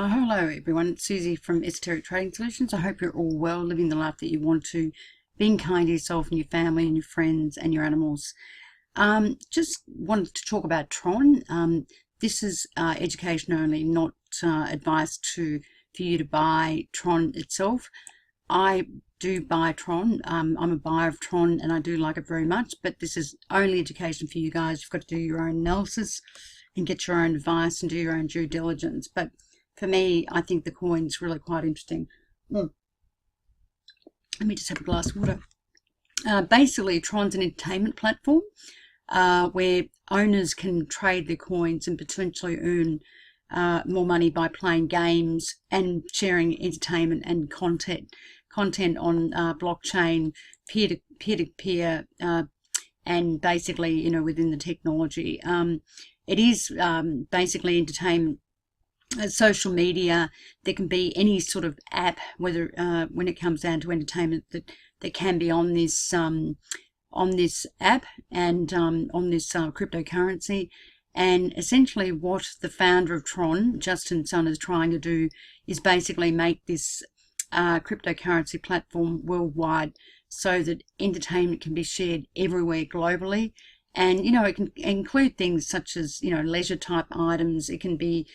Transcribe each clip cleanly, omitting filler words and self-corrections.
Hello everyone, it's Susie from Esoteric Trading Solutions. I hope you're all well, living the life that you want to, being kind to yourself and your family and your friends and your animals. Just wanted to talk about Tron. This is education only, not advice for you to buy Tron itself. I do buy Tron. I'm a buyer of Tron and I do like it very much, but this is only education for you guys. You've got to do your own analysis and get your own advice and do your own due diligence. But for me, I think the coin's really quite interesting. Let me just have a glass of water. Basically, Tron's an entertainment platform where owners can trade their coins and potentially earn more money by playing games and sharing entertainment and content on blockchain, peer-to-peer, and basically, within the technology. It is basically entertainment. Social media. There can be any sort of app, whether when it comes down to entertainment, that can be on this app and on this cryptocurrency. And essentially what the founder of Tron, Justin Sun, is trying to do is basically make this cryptocurrency platform worldwide so that entertainment can be shared everywhere globally. And, it can include things such as, leisure type items. It can be,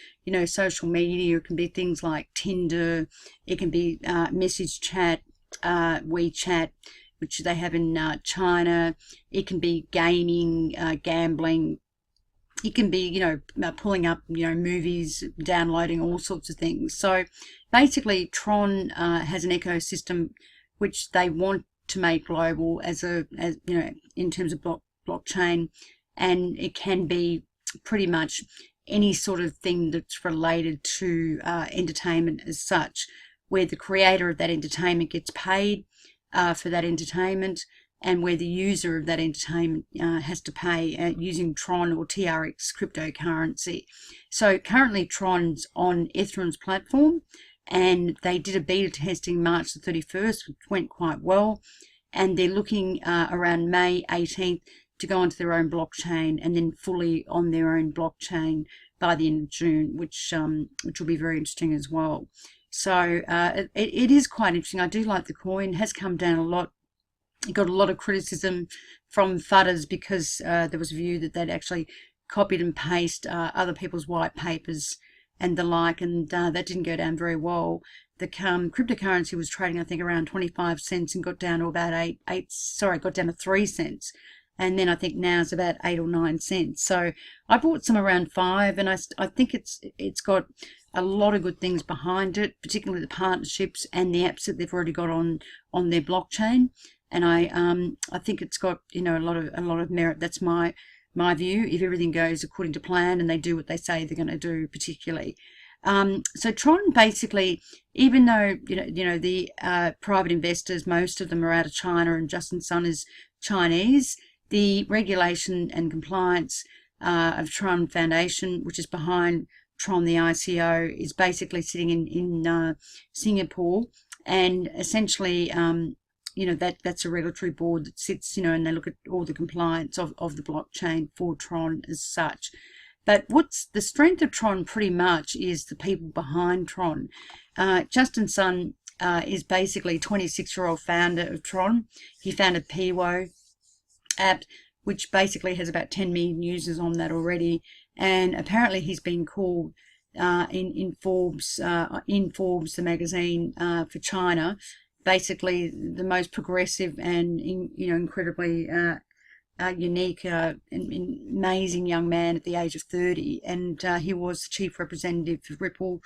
social media. It can be things like Tinder. It can be message chat, WeChat, which they have in China. It can be gaming, gambling. It can be, pulling up, movies, downloading all sorts of things. So basically Tron has an ecosystem which they want to make global as in terms of blockchain, and it can be pretty much any sort of thing that's related to entertainment as such, where the creator of that entertainment gets paid for that entertainment, and where the user of that entertainment has to pay using Tron or TRX cryptocurrency. So currently Tron's on Ethereum's platform, and they did a beta testing March the 31st, which went quite well, and they're looking around May 18th to go onto their own blockchain and then fully on their own blockchain by the end of June, which will be very interesting as well. So it is quite interesting. I do like the coin. It has come down a lot. It got a lot of criticism from FUDDers because there was a view that they'd actually copied and pasted other people's white papers and the like, and that didn't go down very well. The cryptocurrency was trading, I think, around 25 cents and got down to about got down to 3 cents. And then I think now it's about 8 or 9 cents. So I bought some around 5, and I think it's got a lot of good things behind it, particularly the partnerships and the apps that they've already got on their blockchain. And I think it's got a lot of merit. That's my view. If everything goes according to plan and they do what they say they're going to do, particularly. So Tron basically, even though the private investors, most of them are out of China, and Justin Sun is Chinese, the regulation and compliance of Tron Foundation, which is behind Tron the ICO, is basically sitting in Singapore, and essentially that's a regulatory board that sits and they look at all the compliance of the blockchain for Tron as such. But what's the strength of Tron pretty much is the people behind Tron. Justin Sun is basically 26-year-old founder of Tron. He founded Piwo app, which basically has about 10 million users on that already, and apparently he's been called in Forbes the magazine for China, basically the most progressive and incredibly unique and amazing young man at the age of 30, and he was the chief representative for Ripple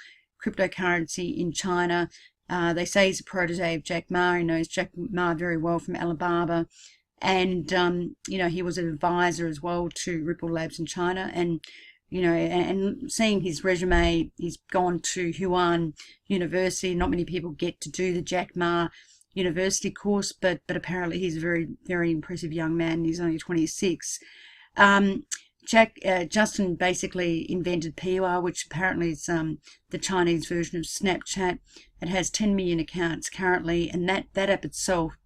cryptocurrency in China. They say he's a protege of Jack Ma. He knows Jack Ma very well from Alibaba. And, he was an advisor as well to Ripple Labs in China. And, and seeing his resume, he's gone to Huan University. Not many people get to do the Jack Ma University course, but apparently he's a very, very impressive young man. He's only 26. Justin basically invented Piwa, which apparently is the Chinese version of Snapchat. It has 10 million accounts currently, and that app itself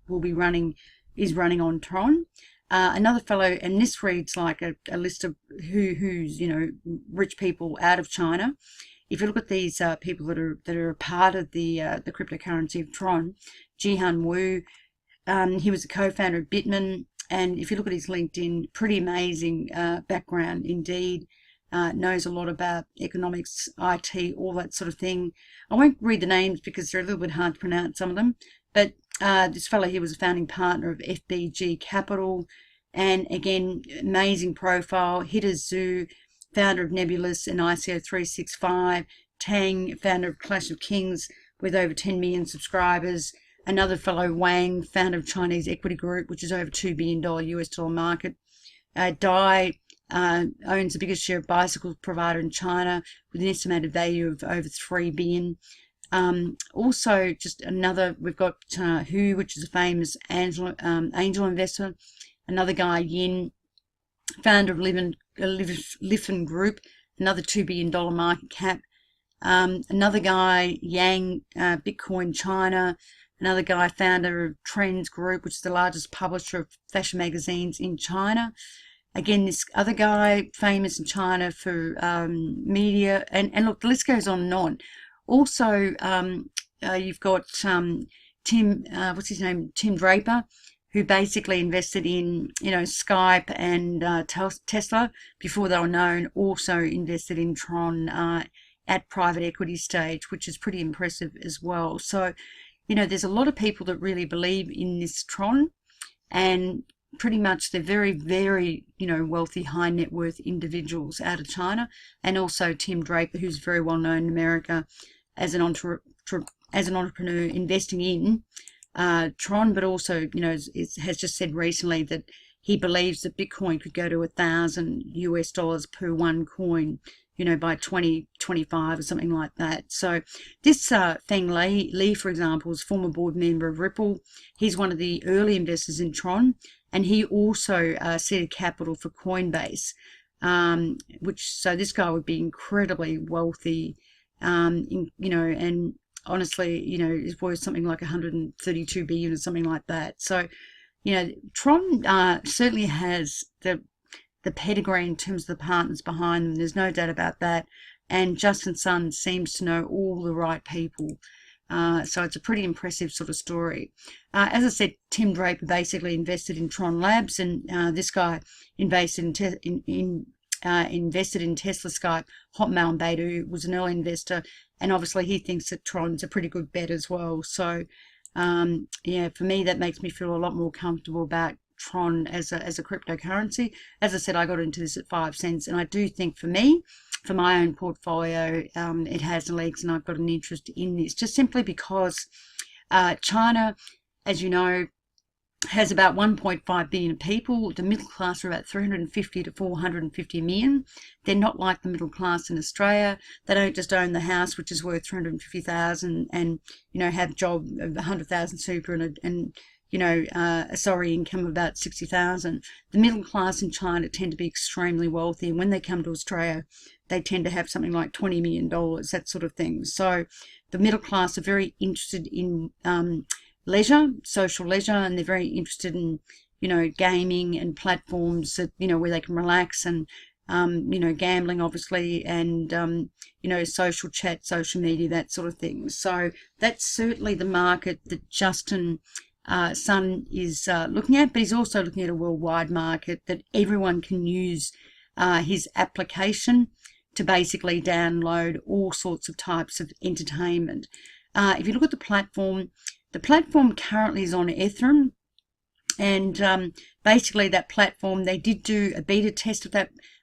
is running on Tron. Another fellow, and this reads like a list of who's rich people out of China. if you look at these people that are a part of the cryptocurrency of Tron, Jihan Wu, he was a co-founder of Bitman, and if you look at his LinkedIn, pretty amazing background indeed. Knows a lot about economics, IT, all that sort of thing. I won't read the names because they're a little bit hard to pronounce, some of them, but this fellow here was a founding partner of FBG Capital, and again, amazing profile. Hitter Zhu, founder of Nebulous and ICO 365. Tang, founder of Clash of Kings with over 10 million subscribers. Another fellow, Wang, founder of Chinese Equity Group, which is over $2 billion US dollar market. Dai owns the biggest share of bicycle provider in China with an estimated value of over $3 billion. Also, just another, we've got Hu, which is a famous angel investor. Another guy, Yin, founder of Liffen Group, another $2 billion market cap. Another guy, Yang, Bitcoin China. Another guy, founder of Trends Group, which is the largest publisher of fashion magazines in China. Again, this other guy, famous in China for media. And look, the list goes on and on. Also, you've got Tim, what's his name? Tim Draper, who basically invested in, Skype and Tesla before they were known, also invested in Tron at private equity stage, which is pretty impressive as well. So, there's a lot of people that really believe in this Tron, and pretty much they're very, very, wealthy, high net worth individuals out of China. And also Tim Draper, who's very well known in America as an entrepreneur investing in Tron, but also, has just said recently that he believes that Bitcoin could go to $1,000 per one coin, by 2025 or something like that. So this Feng Li, for example, is former board member of Ripple. He's one of the early investors in Tron, and he also seeded capital for Coinbase, so this guy would be incredibly wealthy, and honestly, is worth something like 132 billion or something like that. So, Tron certainly has the pedigree in terms of the partners behind them. There's no doubt about that. And Justin Sun seems to know all the right people. So it's a pretty impressive sort of story. As I said, Tim Draper basically invested in Tron Labs, and this guy invested in Tesla, Skype, Hotmail, and Baidu, was an early investor, and obviously he thinks that Tron's a pretty good bet as well. So, for me, that makes me feel a lot more comfortable about Tron as a cryptocurrency. As I said, I got into this at 5 cents, and I do think for me, for my own portfolio, it has legs, and I've got an interest in this just simply because China, as you know, has about 1.5 billion people. The middle class are about 350 to 450 million. They're not like the middle class in Australia. They don't just own the house, which is worth 350,000, and have job of 100,000 super and a salary income of about 60,000. The middle class in China tend to be extremely wealthy, and when they come to Australia, they tend to have something like $20 million, that sort of thing. So the middle class are very interested in leisure, social leisure, and they're very interested in, gaming and platforms that, where they can relax, and, gambling, obviously, and, social chat, social media, that sort of thing. So that's certainly the market that Justin Sun is looking at, but he's also looking at a worldwide market that everyone can use his application to basically download all sorts of types of entertainment. If you look at the platform currently is on Ethereum, and basically that platform, they did do a beta test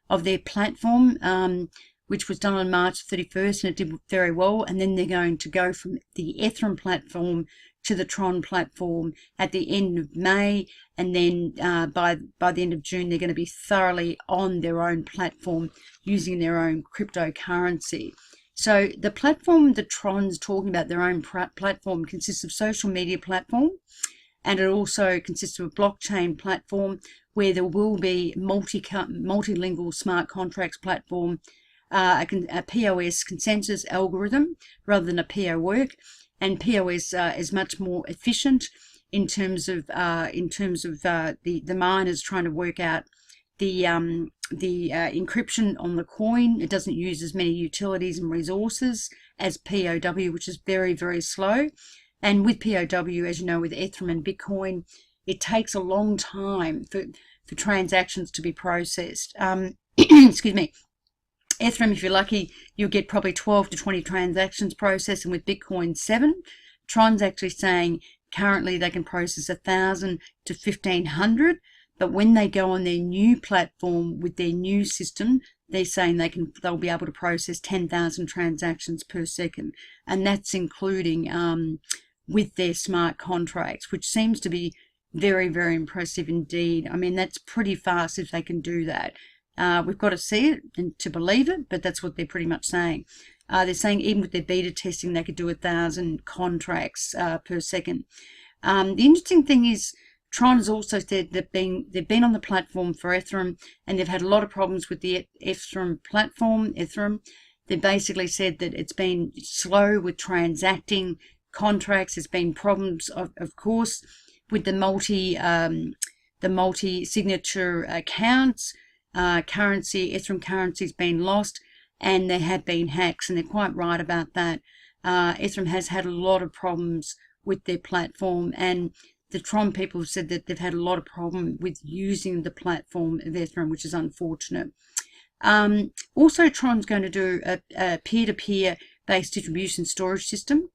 of their platform, which was done on March 31st, and it did very well. And then they're going to go from the Ethereum platform to the Tron platform at the end of May, and then by the end of June, they're going to be thoroughly on their own platform using their own cryptocurrency. So the platform that Tron's talking about, their own platform, consists of social media platform, and it also consists of a blockchain platform where there will be multilingual smart contracts platform, a POS consensus algorithm rather than a PO work. And POS is much more efficient in terms of the miners trying to work out encryption on the coin. It doesn't use as many utilities and resources as POW, which is very, very slow. And with POW, as you know, with Ethereum and Bitcoin, it takes a long time for transactions to be processed. Excuse me. Ethereum, if you're lucky, you'll get probably 12 to 20 transactions processed, and with Bitcoin 7. Tron's actually saying currently they can process 1,000 to 1,500, but when they go on their new platform with their new system, they're saying they'll be able to process 10,000 transactions per second, and that's including with their smart contracts, which seems to be very, very impressive indeed. I mean, that's pretty fast if they can do that. We've got to see it and to believe it, but that's what they're pretty much saying. They're saying even with their beta testing, they could do 1,000 contracts per second. The interesting thing is, Tron has also said they've been on the platform for Ethereum, and they've had a lot of problems with the Ethereum platform. They basically said that it's been slow with transacting contracts. There's been problems, of course, with the multi-signature accounts. Ethereum currency has been lost, and there have been hacks, and they're quite right about that. Ethereum has had a lot of problems with their platform, and the Tron people have said that they've had a lot of problem with using the platform of Ethereum, which is unfortunate. Also, Tron's going to do a peer-to-peer based distribution storage system,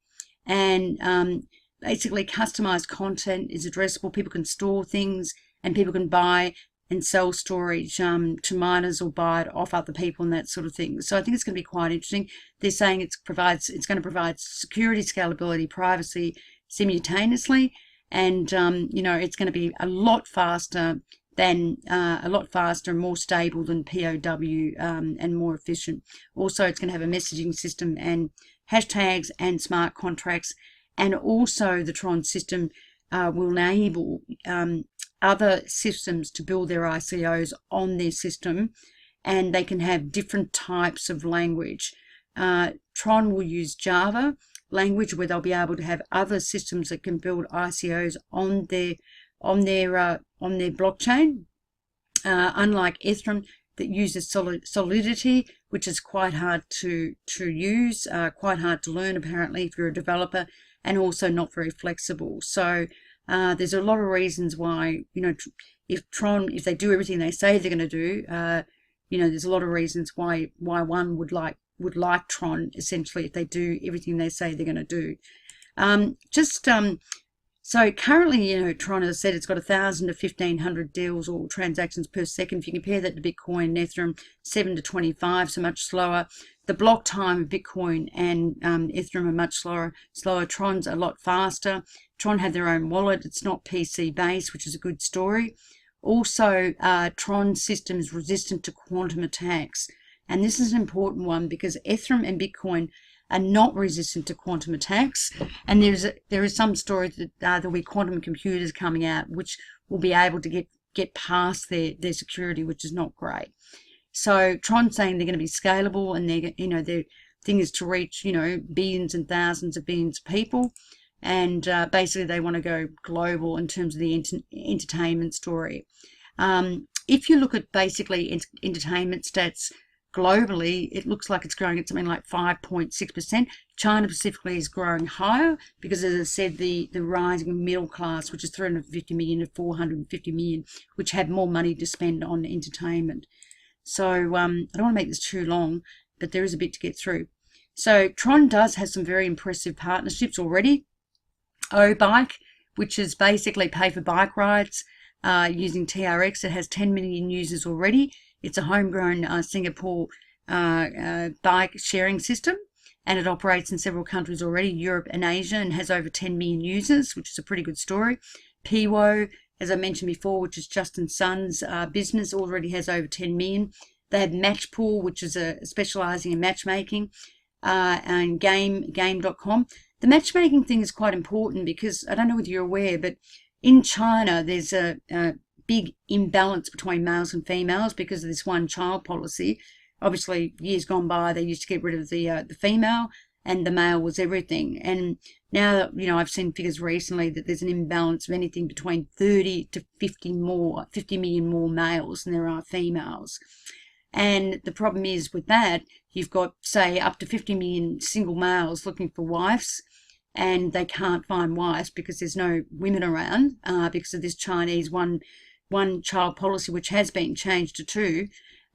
and basically customized content is addressable. People can store things, and people can buy and sell storage to miners or buy it off other people and that sort of thing. So I think it's going to be quite interesting. They're saying it's going to provide security, scalability, privacy simultaneously, and it's going to be a lot faster and more stable than POW, and more efficient. Also, it's going to have a messaging system and hashtags and smart contracts, and also the Tron system will enable other systems to build their ICOs on their system, and they can have different types of language. Tron will use Java language, where they'll be able to have other systems that can build ICOs on their blockchain, unlike Ethereum that uses Solidity, which is quite hard to use, quite hard to learn apparently if you're a developer, and also not very flexible. So there's a lot of reasons why, if they do everything they say they're going to do, there's a lot of reasons why one would like Tron, essentially, if they do everything they say they're going to do. So currently, Tron, as I said, it's got 1,000 to 1,500 deals or transactions per second. If you compare that to Bitcoin and Ethereum, 7 to 25, so much slower. The block time of Bitcoin and Ethereum are much slower. Tron's a lot faster. Tron have their own wallet. It's not PC based, which is a good story. Also, Tron system is resistant to quantum attacks. And this is an important one because Ethereum and Bitcoin are not resistant to quantum attacks. And there is some story that there'll be quantum computers coming out which will be able to get past their security, which is not great. So Tron's saying they're going to be scalable, and their thing is to reach billions and thousands of billions of people. And basically they want to go global in terms of the entertainment story. If you look at basically entertainment stats globally, it looks like it's growing at something like 5.6%. China specifically is growing higher because, as I said, the rising middle class, which is 350 million to 450 million, which have more money to spend on entertainment. So I don't want to make this too long, but there is a bit to get through. So Tron does have some very impressive partnerships already. O-Bike, which is basically pay for bike rides using TRX. It has 10 million users already. It's a homegrown Singapore bike sharing system, and it operates in several countries already, Europe and Asia, and has over 10 million users, which is a pretty good story. Piwo, as I mentioned before, which is Justin Sun's business, already has over 10 million. They have Matchpool, which is specializing in matchmaking, and Game.com. The matchmaking thing is quite important because, I don't know whether you're aware, but in China there's a big imbalance between males and females because of this one child policy. Obviously, years gone by, they used to get rid of the female, and the male was everything. And now, I've seen figures recently that there's an imbalance of anything between 30 to 50 million more males than there are females. And the problem is with that, you've got, say, up to 50 million single males looking for wives, and they can't find wives because there's no women around, because of this Chinese one child policy, which has been changed to two,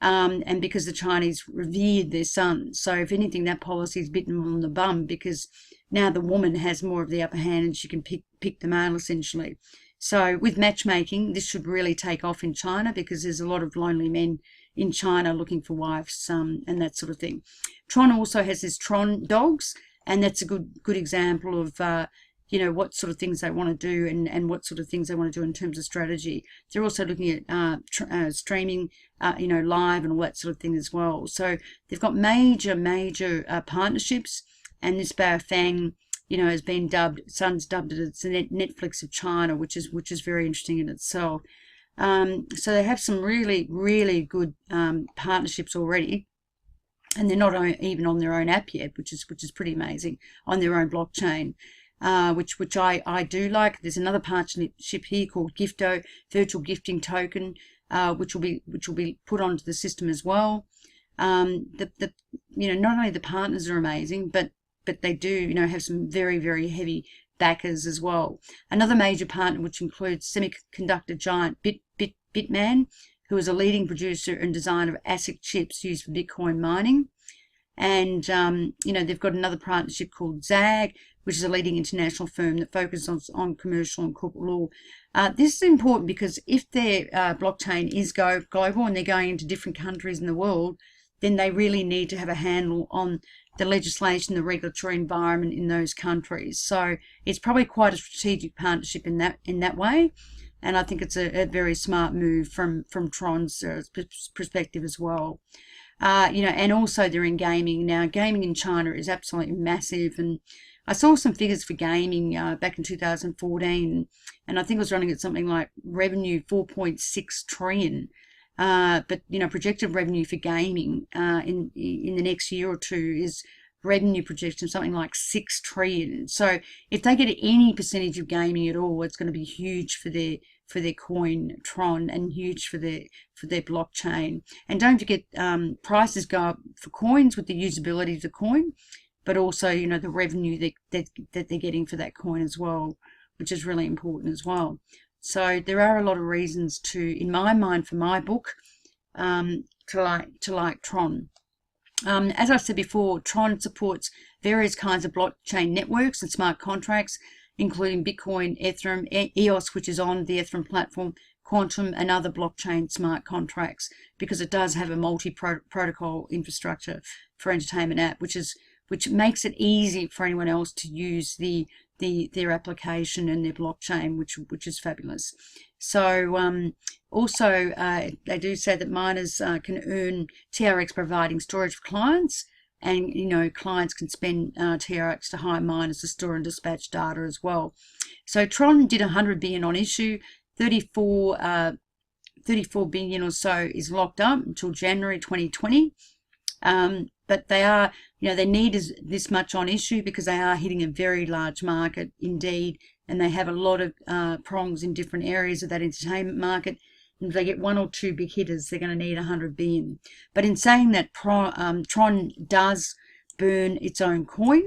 and because the Chinese revered their sons. So if anything, that policy is bitten on the bum, because now the woman has more of the upper hand and she can pick the male, essentially. So with matchmaking, this should really take off in China, because there's a lot of lonely men in China looking for wives, and that sort of thing. Tron also has this Tron dogs, and that's a good example of what sort of things they want to do, and what sort of things they want to do in terms of strategy. They're also looking at streaming, live and all that sort of thing as well. So they've got major partnerships, and this Baofeng, has been Sun's dubbed it as the Netflix of China, which is very interesting in itself. So they have some really good partnerships already, and they're not even on their own app yet, which is pretty amazing, on their own blockchain, which I do like. There's another partnership here called Gifto, virtual gifting token, which will be put onto the system as well. Not only the partners are amazing, but they do have some very heavy backers as well. Another major partner, which includes semiconductor giant Bitman, who is a leading producer and designer of ASIC chips used for Bitcoin mining. And, they've got another partnership called ZAG, which is a leading international firm that focuses on commercial and corporate law. This is important because if their blockchain is global and they're going into different countries in the world, then they really need to have a handle on the legislation, the regulatory environment in those countries. So it's probably quite a strategic partnership in that way. And I think it's a very smart move from Tron's perspective as well. And also they're in gaming. Now, gaming in China is absolutely massive. And I saw some figures for gaming back in 2014, and I think it was running at something like revenue 4.6 trillion. But projected revenue for gaming in the next year or two is revenue projection something like 6 trillion. So if they get any percentage of gaming at all, it's going to be huge for their coin Tron, and huge for their blockchain. And don't forget, prices go up for coins with the usability of the coin, but also the revenue that they're getting for that coin as well, which is really important as well. So there are a lot of reasons in my mind, for my book, to like Tron. As I said before, Tron supports various kinds of blockchain networks and smart contracts, including Bitcoin, Ethereum, EOS, which is on the Ethereum platform, Quantum, and other blockchain smart contracts, because it does have a multi-protocol infrastructure for entertainment app, which makes it easy for anyone else to use their application and their blockchain, which is fabulous. So also they do say that miners can earn TRX providing storage for clients, and clients can spend TRX to hire miners to store and dispatch data as well. So Tron did 100 billion on issue, 34 billion or so is locked up until January 2020. But they are, they need this much on issue because they are hitting a very large market indeed, and they have a lot of prongs in different areas of that entertainment market. And if they get one or two big hitters, they're going to need 100 billion. But in saying that, Tron does burn its own coin,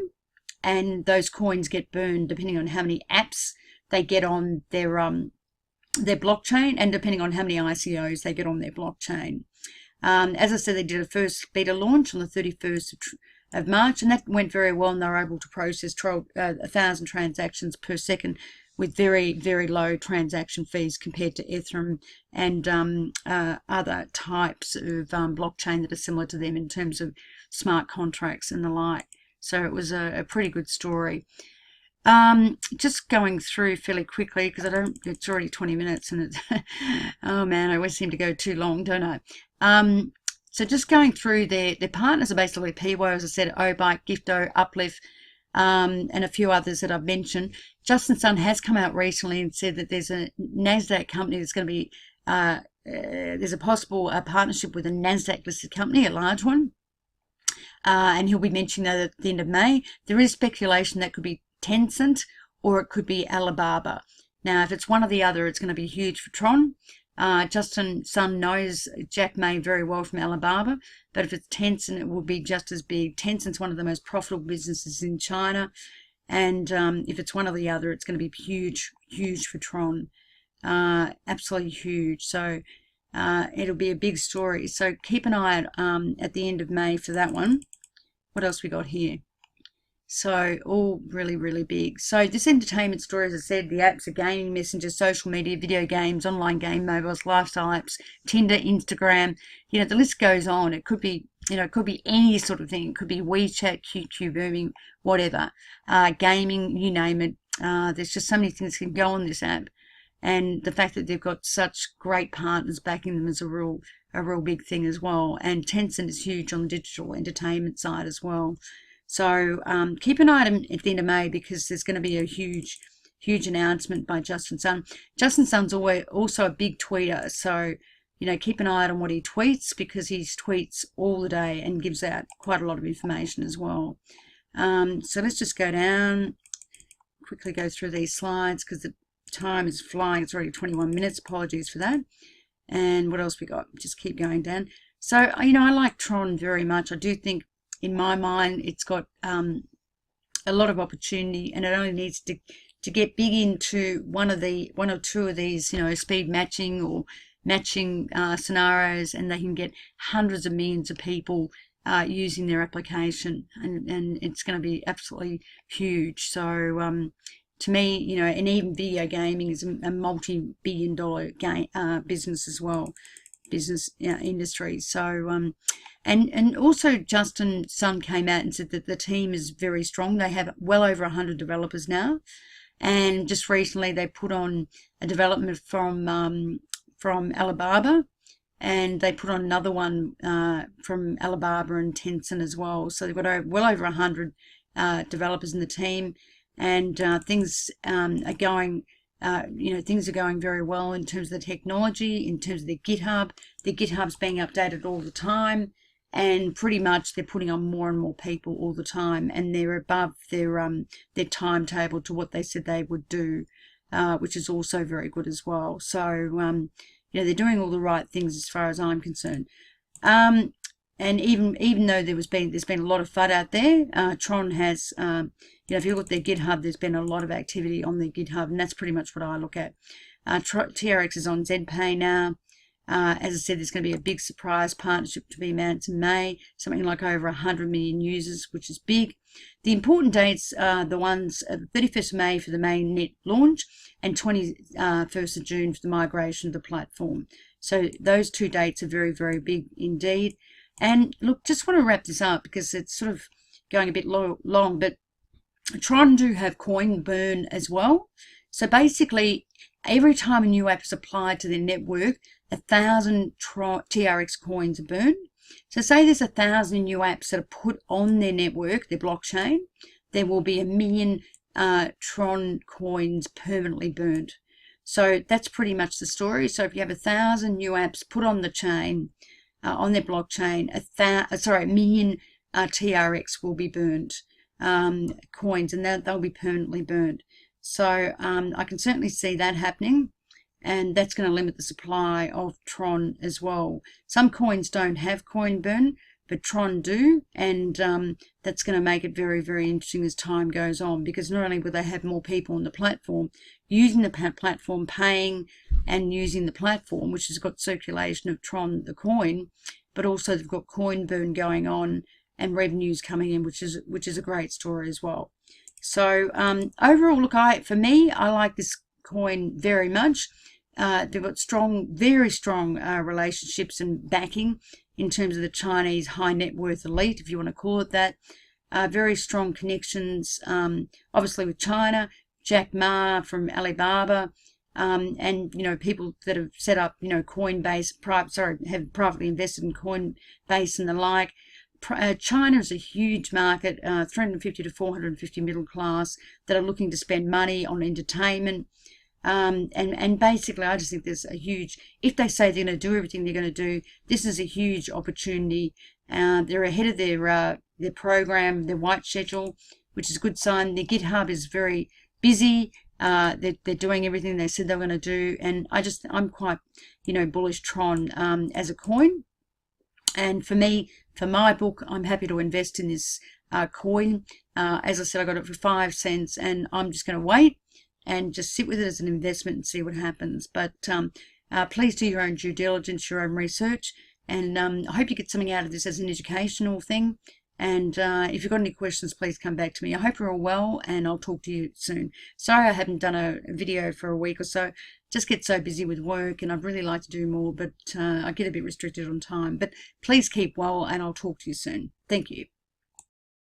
and those coins get burned depending on how many apps they get on their blockchain, and depending on how many ICOs they get on their blockchain. As I said, they did a first beta launch on the 31st of March, and that went very well, and they were able to process 1,000 transactions per second with very low transaction fees compared to Ethereum and other types of blockchain that are similar to them in terms of smart contracts and the like. So it was a pretty good story. Just going through fairly quickly, because it's already 20 minutes and it's, oh man, I always seem to go too long, don't I? So just going through their partners are basically PWO, as I said, Obike, Gifto, Uplift, and a few others that I've mentioned. Justin Sun has come out recently and said that there's a NASDAQ company that's going to be, there's a possible partnership with a NASDAQ listed company, a large one. and he'll be mentioning that at the end of May. There is speculation that could be Tencent or it could be Alibaba. Now, if it's one or the other, it's going to be huge for Tron. Justin Sun knows Jack Ma very well from Alibaba, but if it's Tencent, it will be just as big. Tencent's one of the most profitable businesses in China, and if it's one or the other, it's going to be huge, huge for Tron. Absolutely huge. So it'll be a big story. So keep an eye out at the end of May for that one. What else we got here? So all really, really big. So this entertainment story, as I said, the apps are gaming, messenger, social media, video games, online game, mobiles, lifestyle apps, Tinder, Instagram. You know, the list goes on. It could be, you know, it could be any sort of thing. It could be WeChat, QQ, booming, whatever. Gaming, you name it. There's just so many things that can go on this app. And the fact that they've got such great partners backing them is a real big thing as well. And Tencent is huge on the digital entertainment side as well. So keep an eye on at the end of May, because there's going to be a huge announcement by Justin Sun. Justin Sun's also a big tweeter, so you know, keep an eye on what he tweets, because he tweets all the day and gives out quite a lot of information as well. So let's just go down, quickly go through these slides because the time is flying. It's already 21 minutes. Apologies for that. And what else we got? Just keep going down. So you know, I like Tron very much. I do think, in my mind, it's got a lot of opportunity, and it only needs to get big into one or two of these, you know, speed matching or matching scenarios, and they can get hundreds of millions of people using their application, and it's going to be absolutely huge. So to me, you know, and even video gaming is a multi-billion-dollar business as well. Industry. So and also Justin Sun came out and said that the team is very strong. They have well over 100 developers now, and just recently they put on a development from Alibaba, and they put on another one from Alibaba and Tencent as well. So they've got well over 100 developers in the team, and things are going. You know, things are going very well in terms of the technology, in terms of their GitHub. Their GitHub's being updated all the time, and pretty much they're putting on more and more people all the time, and they're above their timetable to what they said they would do, which is also very good as well. So you know, they're doing all the right things as far as I'm concerned. And even though there's been a lot of FUD out there, Tron has, you know, if you look at their GitHub, there's been a lot of activity on their GitHub, and that's pretty much what I look at. TRX is on ZPay now. As I said, there's going to be a big surprise partnership to be announced in May, something like over 100 million users, which is big. The important dates are the ones 31st of May for the main net launch and 21st of June for the migration of the platform. So those two dates are very, very big indeed. And look, just want to wrap this up because it's sort of going a bit long, but Tron do have coin burn as well. So basically, every time a new app is applied to their network, 1,000 TRX coins are burned. So say there's 1,000 new apps that are put on their network, their blockchain, there will be 1 million Tron coins permanently burned. So that's pretty much the story. So if you have 1,000 new apps put on the chain, on their blockchain, 1 million TRX will be burned, coins, and they'll be permanently burned. So I can certainly see that happening, and that's going to limit the supply of Tron as well. Some coins don't have coin burn, but Tron do, and that's going to make it very, very interesting as time goes on, because not only will they have more people on the platform using the platform, paying and using the platform, which has got circulation of Tron, the coin, but also they've got coin burn going on and revenues coming in, which is a great story as well. So overall, look, for me, I like this coin very much. They've got very strong relationships and backing in terms of the Chinese high net worth elite, if you want to call it that. Very strong connections, obviously with China, Jack Ma from Alibaba, and you know, people that have set up, you know, Coinbase, have privately invested in Coinbase and the like. China is a huge market, 350 to 450 middle class that are looking to spend money on entertainment. And basically, I just think there's a huge, if they say they're going to do everything they're going to do, this is a huge opportunity. They're ahead of their their program, their white schedule, which is a good sign. Their GitHub is very busy. They're doing everything they said they were going to do, and I'm quite, bullish Tron as a coin. And for me, for my book, I'm happy to invest in this coin. As I said, I got it for 5 cents, and I'm just going to wait and just sit with it as an investment and see what happens. But please do your own due diligence, your own research, and I hope you get something out of this as an educational thing. And if you've got any questions, please come back to me. I hope you're all well, and I'll talk to you soon. Sorry I haven't done a video for a week or so. Just get so busy with work, and I'd really like to do more, but I get a bit restricted on time. But please keep well, and I'll talk to you soon. Thank you.